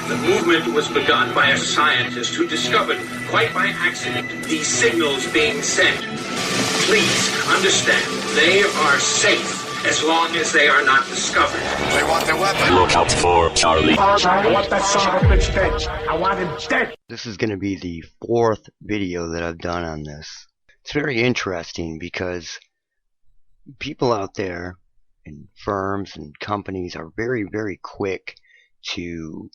The movement was begun by a scientist who discovered, quite by accident, these signals being sent. Please understand, they are safe as long as they are not discovered. They want their weapon. Look out for Charlie. I want that son of a bitch dead. I want him dead. This is going to be the 4th video that I've done on this. It's very interesting because people out there and firms and companies are very, very quick to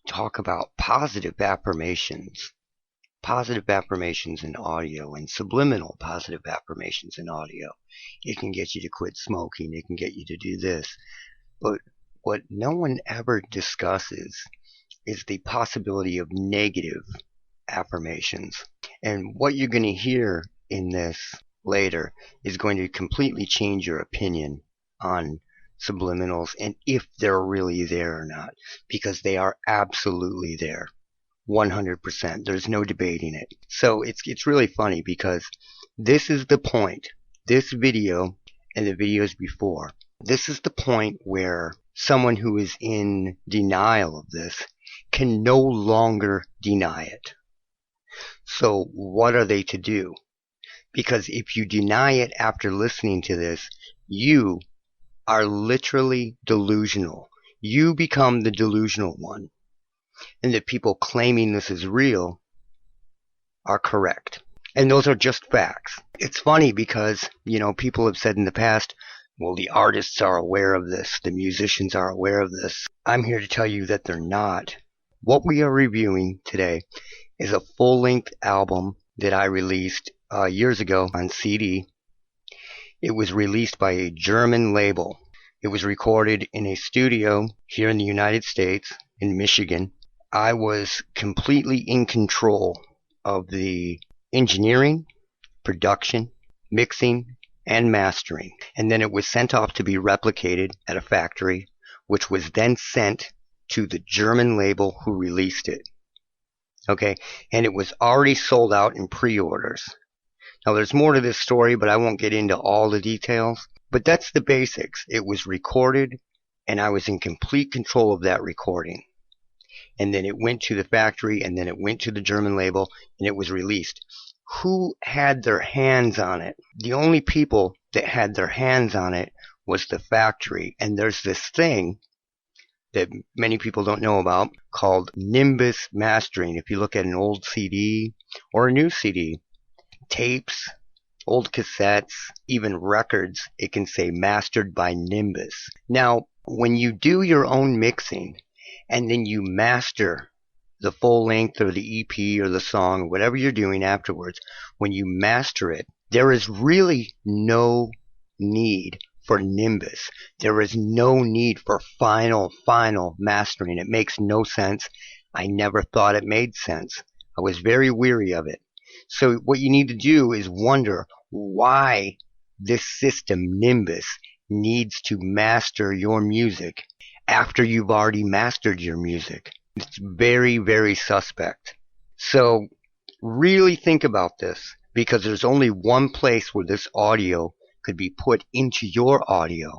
talk about positive affirmations in audio, and subliminal positive affirmations in audio. It can get you to quit smoking, it can get you to do this, but what no one ever discusses is the possibility of negative affirmations. And what you're going to hear in this later is going to completely change your opinion on subliminals and if they're really there or not, because they are absolutely there. 100%. There's no debating it. So it's really funny because this is the point. This video and the videos before, this is the point where someone who is in denial of this can no longer deny it. So what are they to do? Because if you deny it after listening to this, you are literally delusional. You become the delusional one. And the people claiming this is real are correct. And those are just facts. It's funny because, people have said in the past, well, the artists are aware of this, the musicians are aware of this. I'm here to tell you that they're not. What we are reviewing today is a full-length album that I released years ago on CD. It was released by a German label. It was recorded in a studio here in the United States, in Michigan. I was completely in control of the engineering, production, mixing, and mastering. And then it was sent off to be replicated at a factory, which was then sent to the German label who released it. Okay, and it was already sold out in pre-orders. Now there's more to this story, but I won't get into all the details. But that's the basics. It was recorded, and I was in complete control of that recording. And then it went to the factory, and then it went to the German label, and it was released. Who had their hands on it? The only people that had their hands on it was the factory. And there's this thing that many people don't know about called Nimbus mastering. If you look at an old CD or a new CD, tapes, old cassettes, even records, it can say mastered by Nimbus. Now, when you do your own mixing, and then you master the full length or the EP or the song or whatever you're doing afterwards, when you master it, there is really no need for Nimbus. There is no need for final mastering. It makes no sense. I never thought it made sense. I was very weary of it. So what you need to do is wonder why this system, Nimbus, needs to master your music after you've already mastered your music. It's very, very suspect. So really think about this, because there's only one place where this audio could be put into your audio,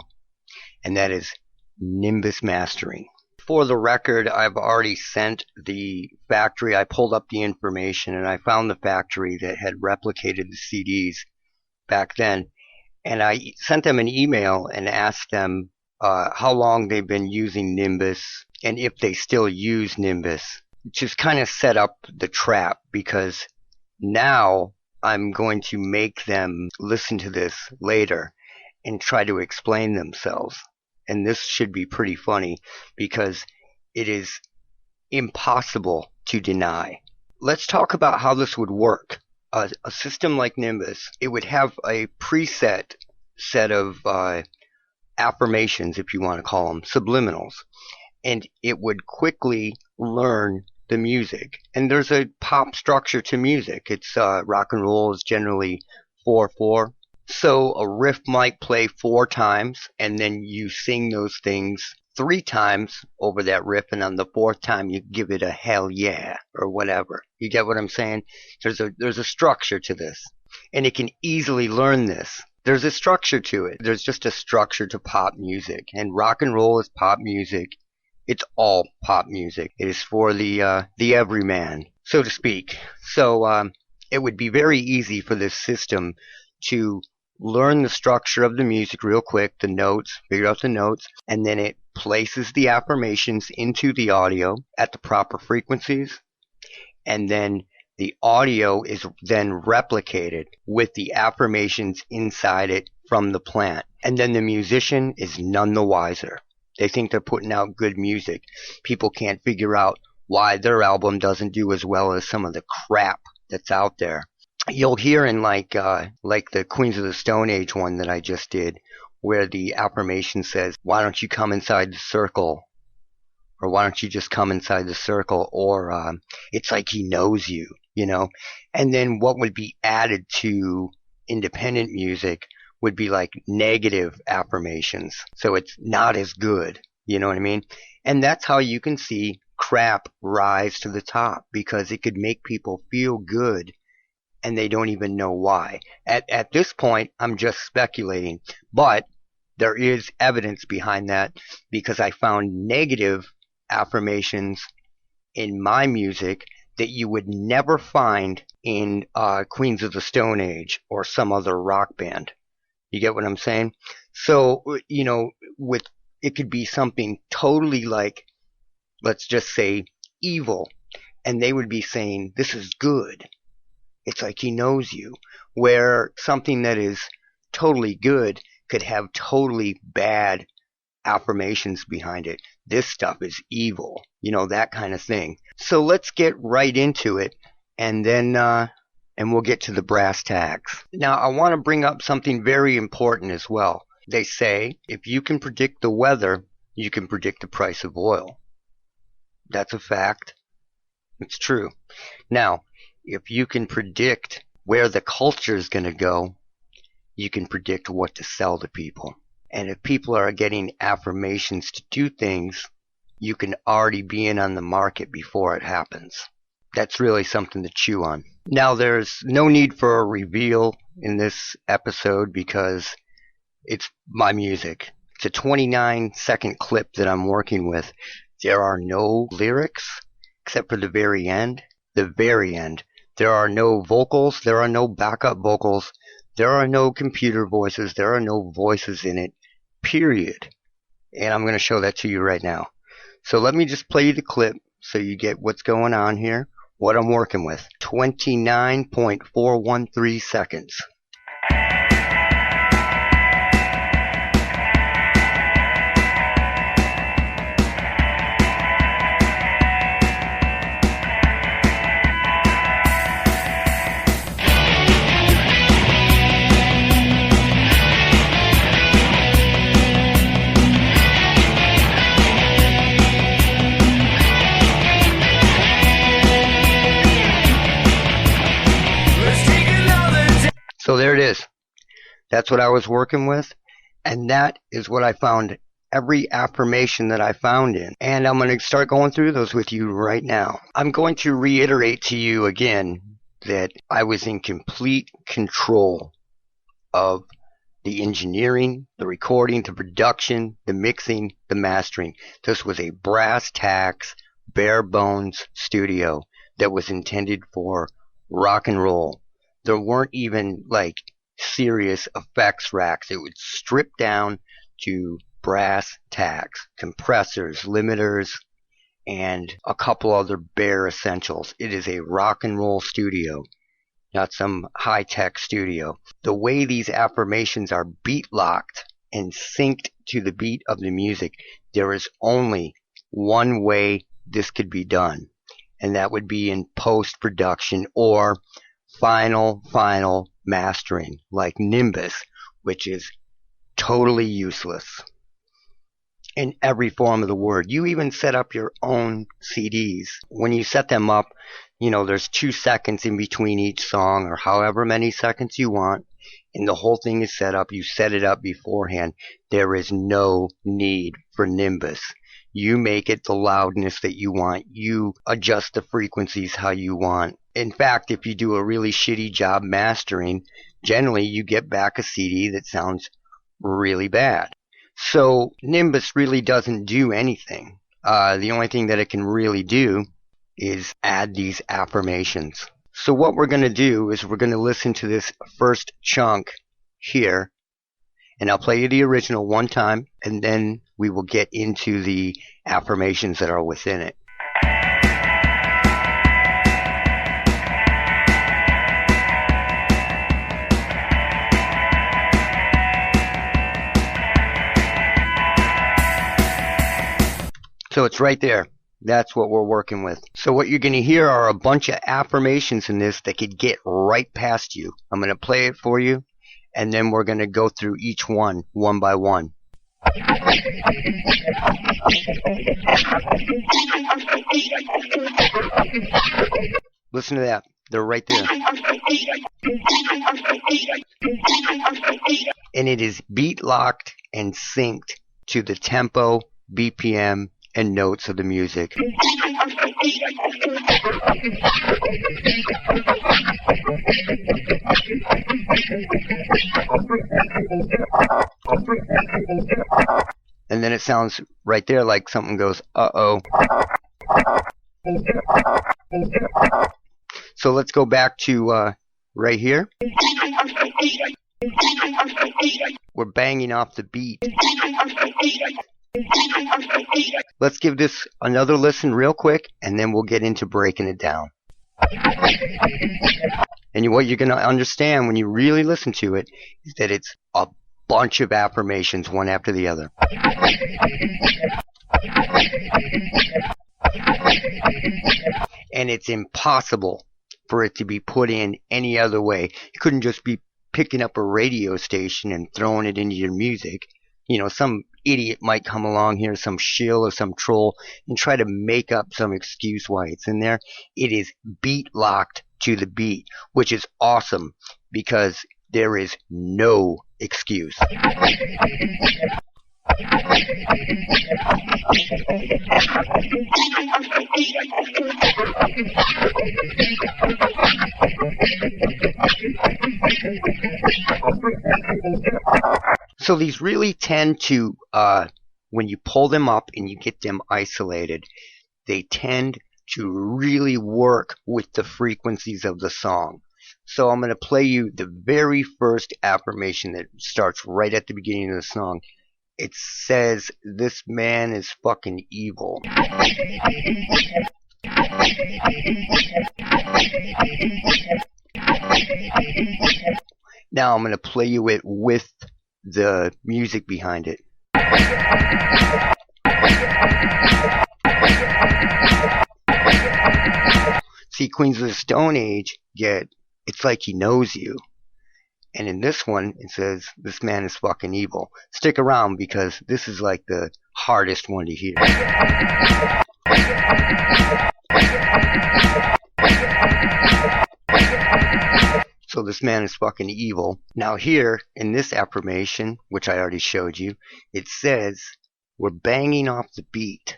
and that is Nimbus mastering. For the record, I've already sent the factory. I pulled up the information, and I found the factory that had replicated the CDs back then. And I sent them an email and asked them how long they've been using Nimbus and if they still use Nimbus. Just kind of set up the trap, because now I'm going to make them listen to this later and try to explain themselves. And this should be pretty funny because it is impossible to deny. Let's talk about how this would work. A system like Nimbus, it would have a preset set of affirmations, if you want to call them, subliminals. And it would quickly learn the music. And there's a pop structure to music. It's rock and roll is generally 4/4. So a riff might play 4 times, and then you sing those things 3 times over that riff, and on the 4th time you give it a hell yeah or whatever. You get what I'm saying? There's a structure to this, and it can easily learn this. There's a structure to it. There's just a structure to pop music, and rock and roll is pop music, It's all pop music. It is for the everyman, so to speak. So it would be very easy for this system to learn the structure of the music real quick, the notes, figure out the notes, and then it places the affirmations into the audio at the proper frequencies, and then the audio is then replicated with the affirmations inside it from the plant. And then the musician is none the wiser. They think they're putting out good music. People can't figure out why their album doesn't do as well as some of the crap that's out there. You'll hear in like the Queens of the Stone Age one that I just did, where the affirmation says, "Why don't you come inside the circle?" Or "Why don't you just come inside the circle?" Or "It's like he knows you," you know. And then what would be added to independent music would be like negative affirmations. So it's not as good, you know what I mean? And that's how you can see crap rise to the top, because it could make people feel good and they don't even know why. At this point, I'm just speculating, but there is evidence behind that, because I found negative affirmations in my music that you would never find in Queens of the Stone Age or some other rock band. You get what I'm saying? So, you know, it could be something totally like, let's just say, evil, and they would be saying, "This is good. It's like he knows you." Where something that is totally good could have totally bad affirmations behind it. "This stuff is evil," you know, that kind of thing. So let's get right into it, and then and we'll get to the brass tacks. Now, I want to bring up something very important as well. They say if you can predict the weather, you can predict the price of oil. That's a fact. It's true. Now, if you can predict where the culture is going to go, you can predict what to sell to people. And if people are getting affirmations to do things, you can already be in on the market before it happens. That's really something to chew on. Now, there's no need for a reveal in this episode because it's my music. It's a 29-second clip that I'm working with. There are no lyrics except for the very end. The very end. There are no vocals. There are no backup vocals. There are no computer voices. There are no voices in it, period. And I'm going to show that to you right now. So let me just play you the clip so you get what's going on here, what I'm working with. 29.413 seconds. So there it is. That's what I was working with, and that is what I found every affirmation that I found in. And I'm going to start going through those with you right now. I'm going to reiterate to you again that I was in complete control of the engineering, the recording, the production, the mixing, the mastering. This was a brass tacks, bare bones studio that was intended for rock and roll. There weren't even like serious effects racks. It was stripped down to brass tacks, compressors, limiters, and a couple other bare essentials. It is a rock and roll studio, not some high-tech studio. The way these affirmations are beat locked and synced to the beat of the music, there is only one way this could be done, and that would be in post-production or final mastering, like Nimbus, which is totally useless in every form of the word. You even set up your own CDs. When you set them up, you know, there's 2 seconds in between each song, or however many seconds you want, and the whole thing is set up. You set it up beforehand. There is no need for Nimbus. You make it the loudness that you want. You adjust the frequencies how you want. In fact, if you do a really shitty job mastering, generally you get back a CD that sounds really bad. So Nimbus really doesn't do anything. The only thing that it can really do is add these affirmations. So what we're going to do is we're going to listen to this first chunk here, and I'll play you the original one time, and then we will get into the affirmations that are within it. So it's right there. That's what we're working with. So what you're going to hear are a bunch of affirmations in this that could get right past you. I'm going to play it for you, and then we're going to go through each one by one. Listen to that. They're right there. And it is beat locked and synced to the tempo, BPM, and notes of the music. And then it sounds right there like something goes, uh-oh. So let's go back to right here. We're banging off the beat. Let's give this another listen real quick, and then we'll get into breaking it down. And what you're going to understand when you really listen to it is that it's a bunch of affirmations, one after the other. And it's impossible for it to be put in any other way. You couldn't just be picking up a radio station and throwing it into your music. You know, some idiot might come along here, some shill or some troll, and try to make up some excuse why it's in there. It is beat locked to the beat, which is awesome because there is no excuse. So these really tend to, when you pull them up and you get them isolated, they tend to really work with the frequencies of the song. So I'm going to play you the very first affirmation that starts right at the beginning of the song. It says, "This man is fucking evil." Now I'm going to play you it with the music behind it. See, Queens of the Stone Age get, "It's like he knows you." And in this one, it says, "This man is fucking evil." Stick around because this is like the hardest one to hear. So this man is fucking evil. Now here, in this affirmation, which I already showed you, it says, "We're banging off the beat."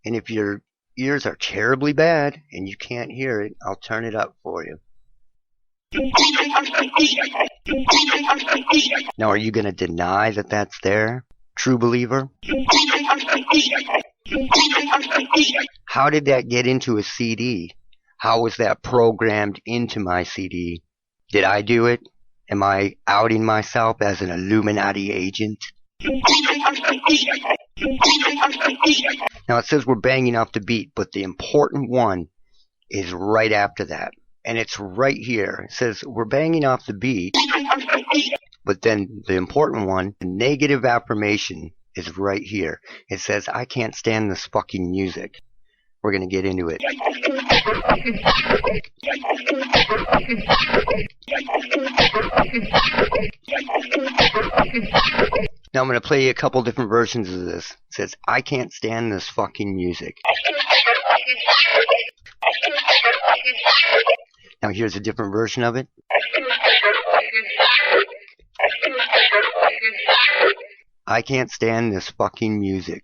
And if your ears are terribly bad and you can't hear it, I'll turn it up for you. Now, are you going to deny that that's there, true believer? How did that get into a CD? How was that programmed into my CD? Did I do it? Am I outing myself as an Illuminati agent? Now it says we're banging off the beat, but the important one is right after that. And it's right here. It says we're banging off the beat, but then the important one, the negative affirmation, is right here. It says, "I can't stand this fucking music." We're going to get into it. Now I'm going to play you a couple different versions of this. It says, "I can't stand this fucking music." Now here's a different version of it. "I can't stand this fucking music."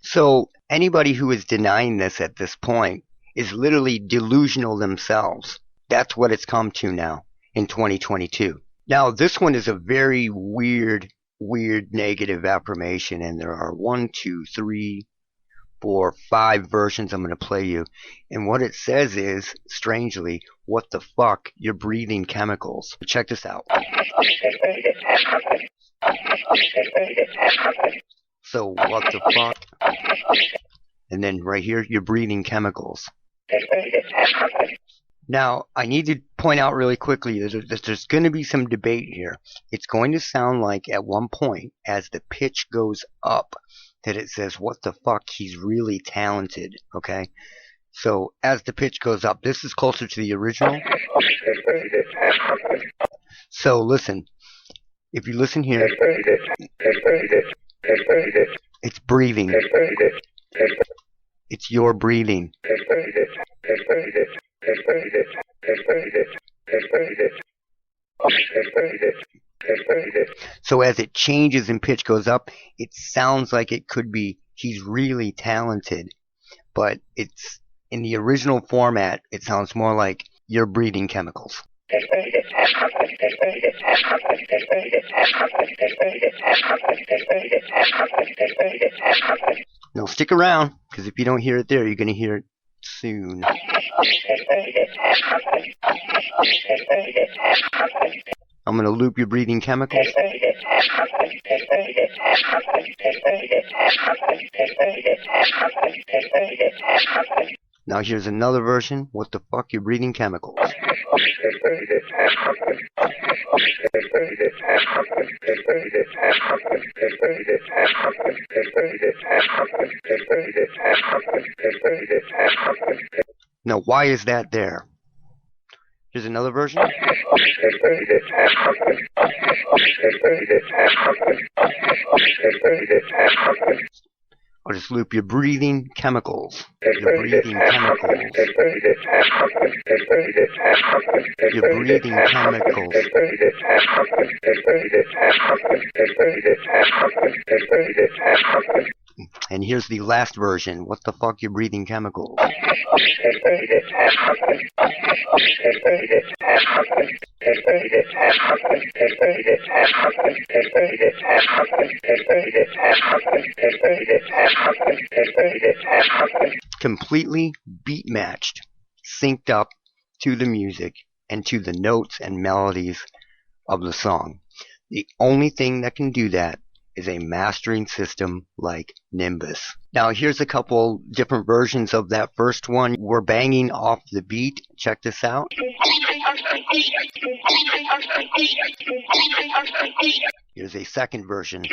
So anybody who is denying this at this point is literally delusional themselves. That's what it's come to now in 2022. Now this one is a very weird negative affirmation, and there are 1, 2, 3, 4, 5 versions I'm going to play you. And what it says is, strangely, what the fuck, you're breathing chemicals. Check this out. So what the fuck? And then right here, you're breathing chemicals. Now, I need to point out really quickly that there's going to be some debate here. It's going to sound like at one point, as the pitch goes up, that it says, what the fuck, he's really talented, okay? So, as the pitch goes up, this is closer to the original. So, listen. If you listen here, it's breathing. It's your breathing. So as it changes and pitch goes up, it sounds like it could be he's really talented, but it's in the original format, it sounds more like you're breathing chemicals. Now stick around, because if you don't hear it there, you're going to hear it soon. I'm going to loop your breathing chemicals. Now here's another version. What the fuck, you're breathing chemicals. Now why is that there? Here's another version. I'll just loop your breathing chemicals. You're breathing chemicals. You're breathing chemicals. And here's the last version. What the fuck, you're breathing chemicals. Completely beat matched, synced up to the music and to the notes and melodies of the song. The only thing that can do that is a mastering system like Nimbus. Now here's a couple different versions of that first one. We're banging off the beat. Check this out. Here's a second version.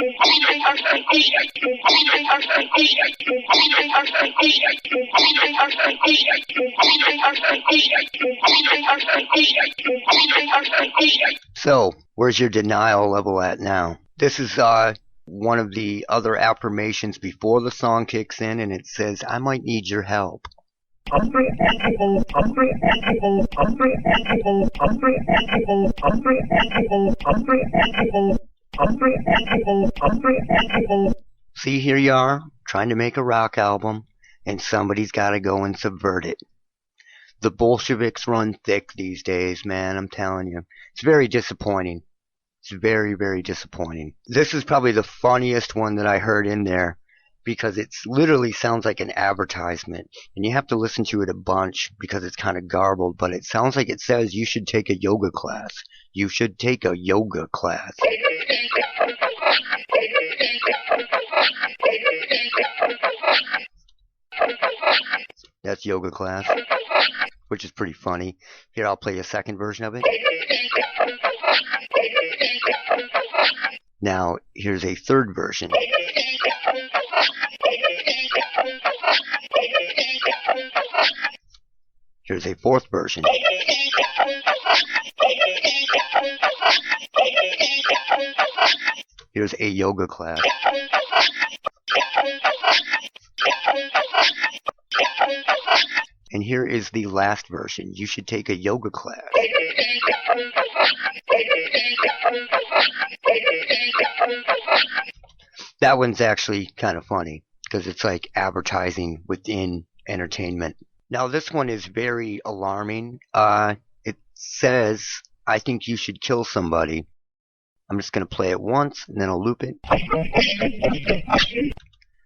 So, where's your denial level at now? This is one of the other affirmations before the song kicks in, and it says, I might need your help. See, here you are, trying to make a rock album, and somebody's got to go and subvert it. The Bolsheviks run thick these days, man, I'm telling you. It's very disappointing. It's very, very disappointing. This is probably the funniest one that I heard in there, because it literally sounds like an advertisement, and you have to listen to it a bunch because it's kind of garbled, but it sounds like it says you should take a yoga class. You should take a yoga class. That's yoga class, which is pretty funny. Here, I'll play a second version of it. Now, here's a third version. Here's a fourth version. Here's a yoga class. And here is the last version. You should take a yoga class. That one's actually kind of funny because it's like advertising within entertainment. Now this one is very alarming. It says, I think you should kill somebody. I'm just going to play it once and then I'll loop it.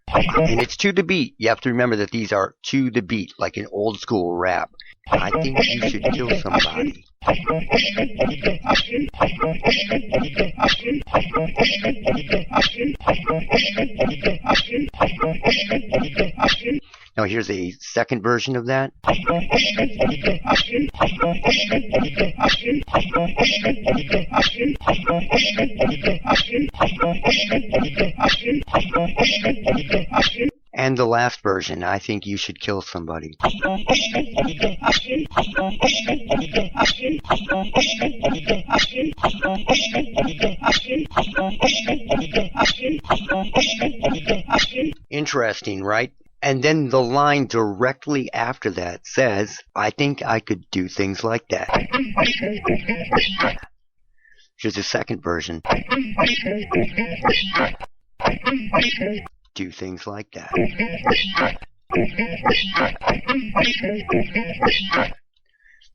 And it's to the beat. You have to remember that these are to the beat, like an old school rap. I think you should kill somebody. Now here's a second version of that. And the last version, I think you should kill somebody. Interesting, right? And then the line directly after that says, I think I could do things like that. Here's the second version. Do things like that.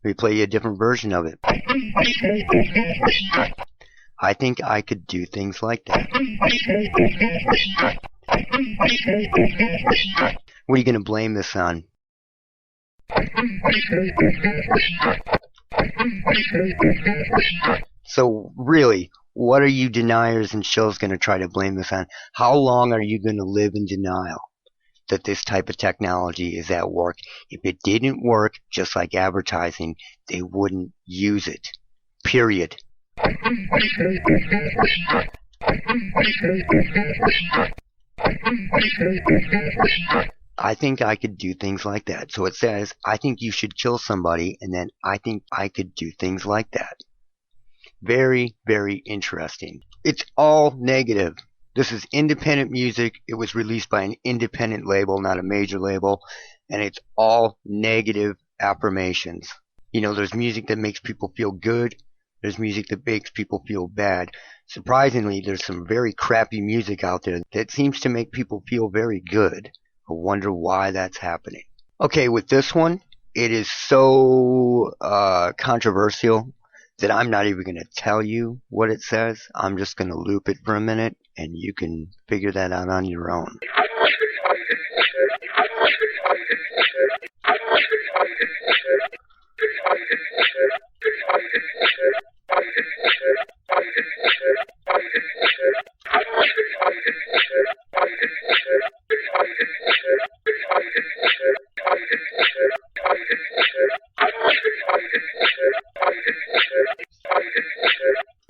Let me play you a different version of it. I think I could do things like that. What are you going to blame this on? So really, what are you deniers and shows going to try to blame this on? How long are you going to live in denial that this type of technology is at work? If it didn't work, just like advertising, they wouldn't use it. Period. I think I could do things like that. So it says, I think you should kill somebody, and then I think I could do things like that. Very, very interesting. It's all negative. This is independent music. It was released by an independent label, not a major label, and it's all negative affirmations. You know, there's music that makes people feel good. There's music that makes people feel bad. Surprisingly, there's some very crappy music out there that seems to make people feel very good. I wonder why that's happening. Okay, with this one, it is so controversial that I'm not even going to tell you what it says. I'm just going to loop it for a minute, and you can figure that out on your own.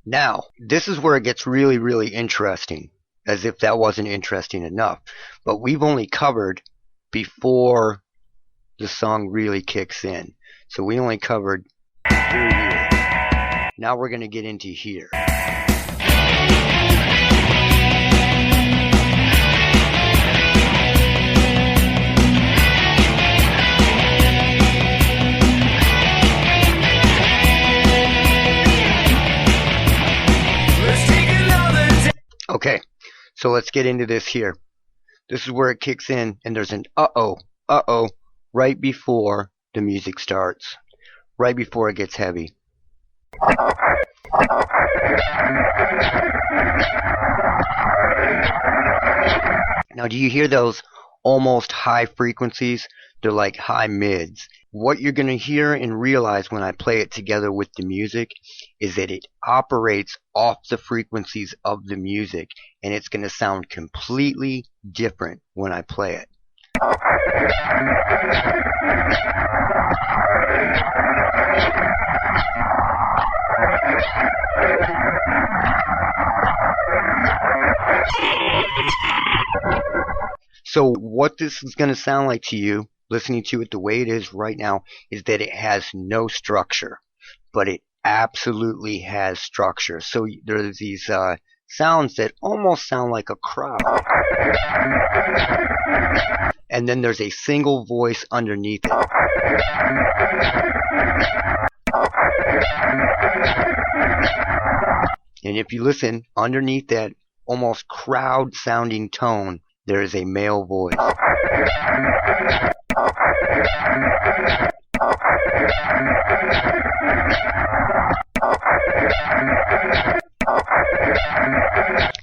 Now, this is where it gets really, really interesting, as if that wasn't interesting enough. But we've only covered before the song really kicks in. So we only covered through here. Now we're going to get into here. Okay, so let's get into this here. This is where it kicks in, and there's an uh-oh right before the music starts, right before it gets heavy. Now, do you hear those almost high frequencies? They're like high mids. What you're going to hear and realize when I play it together with the music is that it operates off the frequencies of the music, and it's going to sound completely different when I play it. So what this is going to sound like to you, listening to it the way it is right now, is that it has no structure, but it absolutely has structure. So there's these sounds that almost sound like a crowd. And then there's a single voice underneath it. And if you listen underneath that almost crowd-sounding tone, there is a male voice.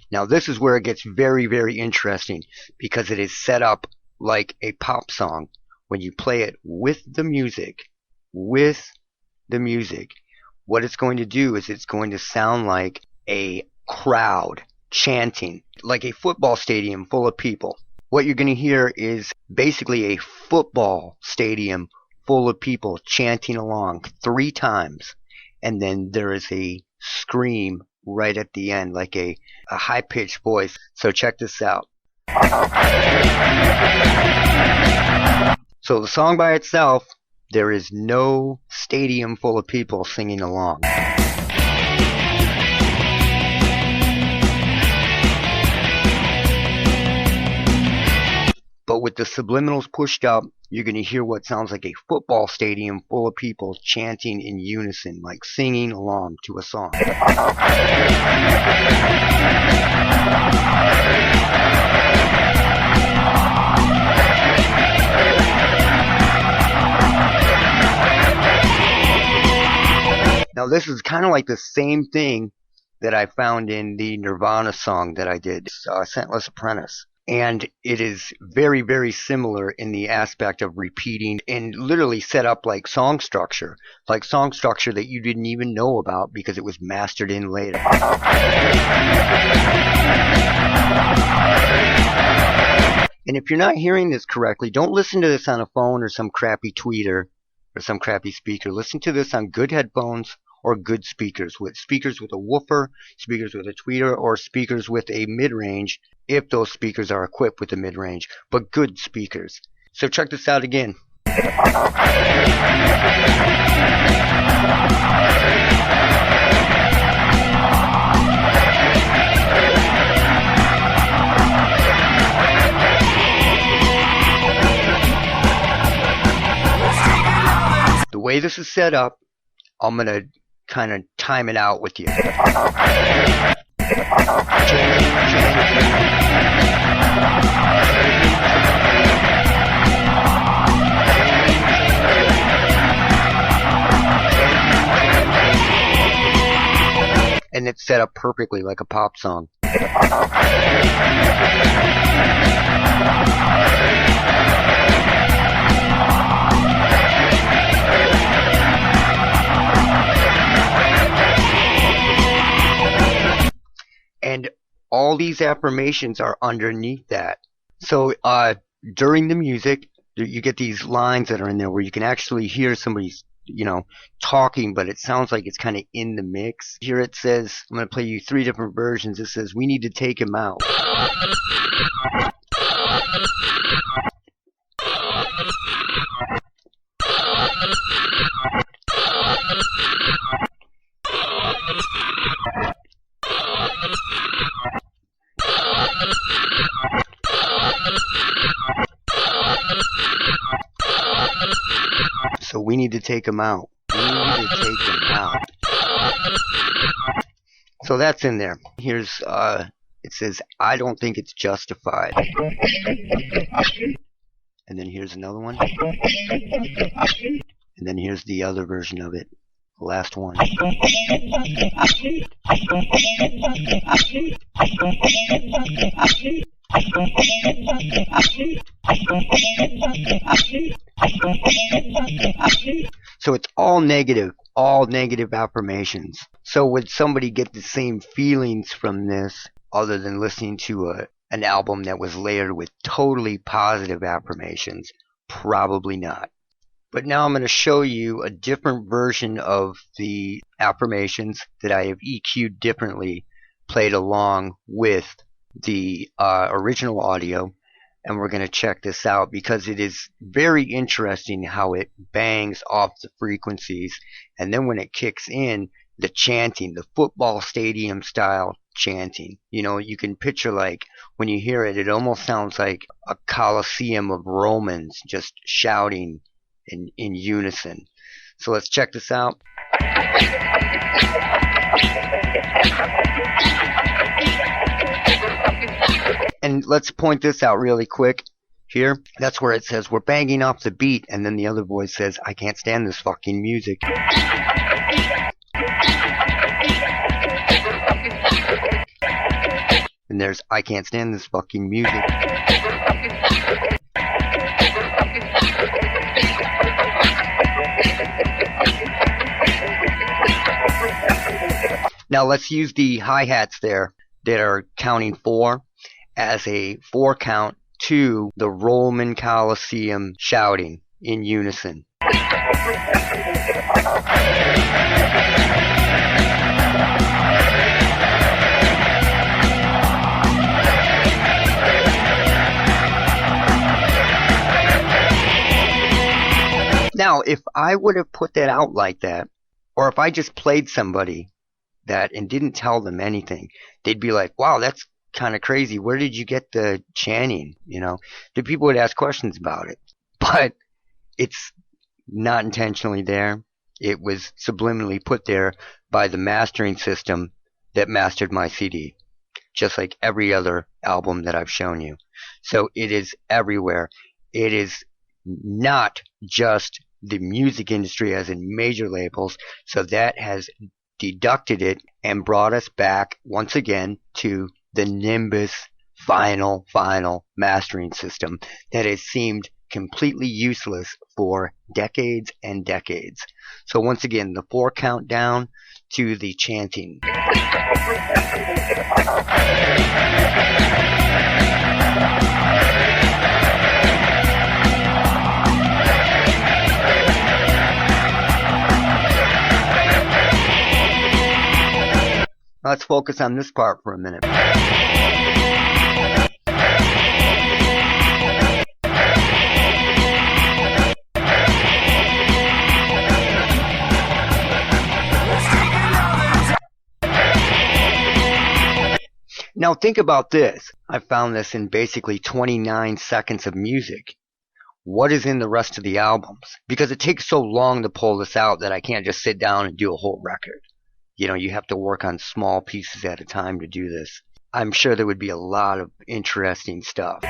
Now this is where it gets very, very interesting, because it is set up like a pop song. When you play it with the music, what it's going to do is it's going to sound like a crowd chanting, like a football stadium full of people. What you're going to hear is basically a football stadium full of people chanting along 3 times, and then there is a scream right at the end, like a high-pitched voice. So check this out. So the song by itself, there is no stadium full of people singing along. But with the subliminals pushed up, you're going to hear what sounds like a football stadium full of people chanting in unison, like singing along to a song. Now this is kind of like the same thing that I found in the Nirvana song that I did, Scentless Apprentice. And it is very, very similar in the aspect of repeating and literally set up like song structure that you didn't even know about because it was mastered in later. And if you're not hearing this correctly, don't listen to this on a phone or some crappy tweeter or some crappy speaker. Listen to this on good headphones or good speakers with a woofer, speakers with a tweeter, or speakers with a mid-range, if those speakers are equipped with a mid-range, but good speakers. So check this out again. The way this is set up, I'm going to kind of time it out with you. And it's set up perfectly like a pop song. And all these affirmations are underneath that. So during the music, you get these lines that are in there where you can actually hear somebody, talking, but it sounds like it's kind of in the mix. Here it says, I'm going to play you 3 different versions. It says, we need to take him out. So we need to take him out. We need to take him out. So that's in there. Here's, it says, I don't think it's justified. And then here's another one. And then here's the other version of it. The last one. So it's all negative affirmations. So would somebody get the same feelings from this other than listening to an album that was layered with totally positive affirmations? Probably not. But now I'm going to show you a different version of the affirmations that I have EQ'd differently, played along with the original audio, and we're going to check this out because it is very interesting how it bangs off the frequencies, and then when it kicks in, the chanting, the football stadium style chanting. You can picture, like, when you hear it, it almost sounds like a coliseum of Romans just shouting in unison. So let's check this out. And let's point this out really quick here. That's where it says we're banging off the beat, and then the other voice says, I can't stand this fucking music. And there's I can't stand this fucking music. Now let's use the hi-hats there that are counting 4 as a 4 count to the Roman Colosseum shouting in unison. Now, if I would have put that out like that, or if I just played somebody that and didn't tell them anything, they'd be like, wow, that's kind of crazy. Where did you get the chanting? You know, the people would ask questions about it. But it's not intentionally there. It was subliminally put there by the mastering system that mastered my CD, just like every other album that I've shown you. So it is everywhere. It is not just the music industry as in major labels. So that has deducted it and brought us back once again to the Nimbus final mastering system that has seemed completely useless for decades and decades. So once again, the 4 countdown to the chanting. Let's focus on this part for a minute. Now think about this. I found this in basically 29 seconds of music. What is in the rest of the albums? Because it takes so long to pull this out that I can't just sit down and do a whole record. You know, you have to work on small pieces at a time to do this. I'm sure there would be a lot of interesting stuff.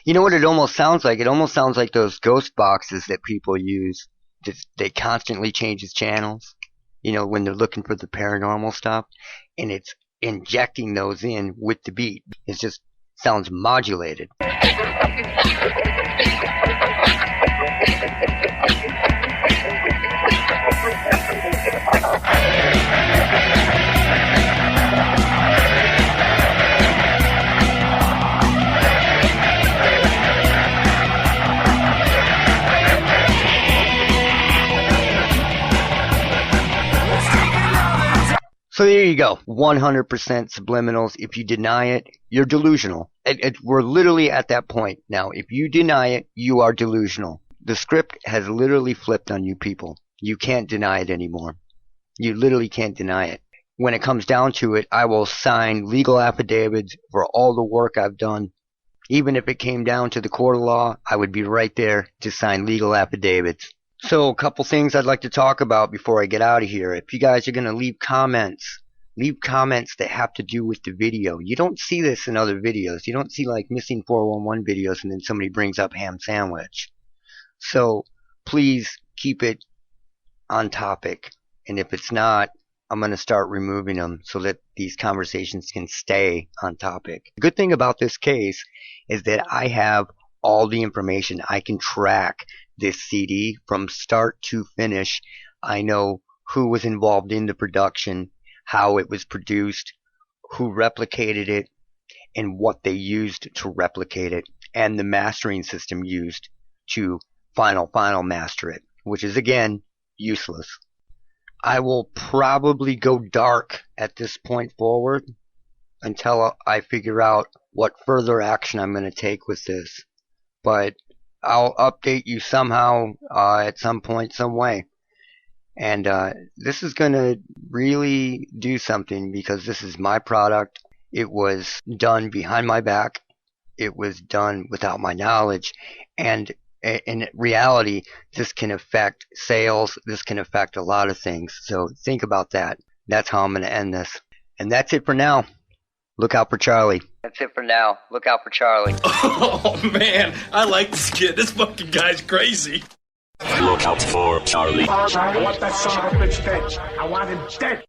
You know what it almost sounds like? It almost sounds like those ghost boxes that people use. They constantly change its channels. You know, when they're looking for the paranormal stuff. And it's injecting those in with the beat. It just sounds modulated. So there you go, 100% subliminals. If you deny it, you're delusional. We're literally at that point now. If you deny it, you are delusional. The script has literally flipped on you people. You can't deny it anymore. You literally can't deny it. When it comes down to it, I will sign legal affidavits for all the work I've done. Even if it came down to the court of law, I would be right there to sign legal affidavits. So a couple things I'd like to talk about before I get out of here. If you guys are going to leave comments that have to do with the video. You don't see this in other videos. You don't see like missing 411 videos and then somebody brings up ham sandwich. So please keep it on topic. And if it's not, I'm going to start removing them so that these conversations can stay on topic. The good thing about this case is that I have all the information. I can track this CD from start to finish. I know who was involved in the production, how it was produced, who replicated it, and what they used to replicate it, and the mastering system used to final master it, which is again useless. I will probably go dark at this point forward until I figure out what further action I'm going to take with this. But I'll update you somehow at some point, some way. And this is going to really do something because this is my product It was done behind my back. It was done without my knowledge. And in reality, this can affect sales. This can affect a lot of things. So think about that. That's how I'm going to end this. And that's it for now. Look out for Charlie. That's it for now. Look out for Charlie. Oh, man. I like this kid. This fucking guy's crazy. Look out for Charlie. I want that son of a bitch dead. I want him dead.